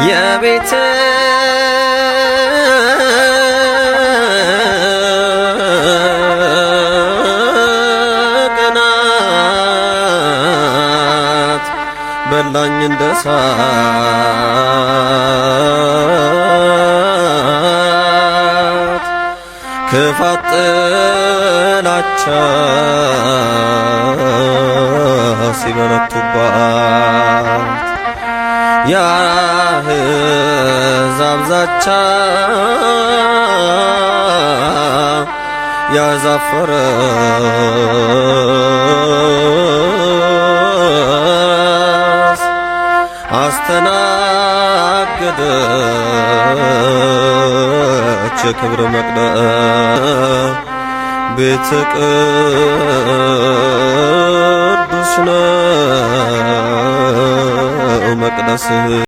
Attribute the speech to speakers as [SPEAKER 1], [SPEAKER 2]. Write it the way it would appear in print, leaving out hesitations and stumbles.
[SPEAKER 1] የቤት ቅናት በላኝ እንደ እሳት ክፋት ጥላቻ ሲበረቱባት የአሕዛብ ዛቻ ያዛፈረስ አስተናገደች የክብር መቅደስ ቤተ ቅዱስ ነው መቅደስህ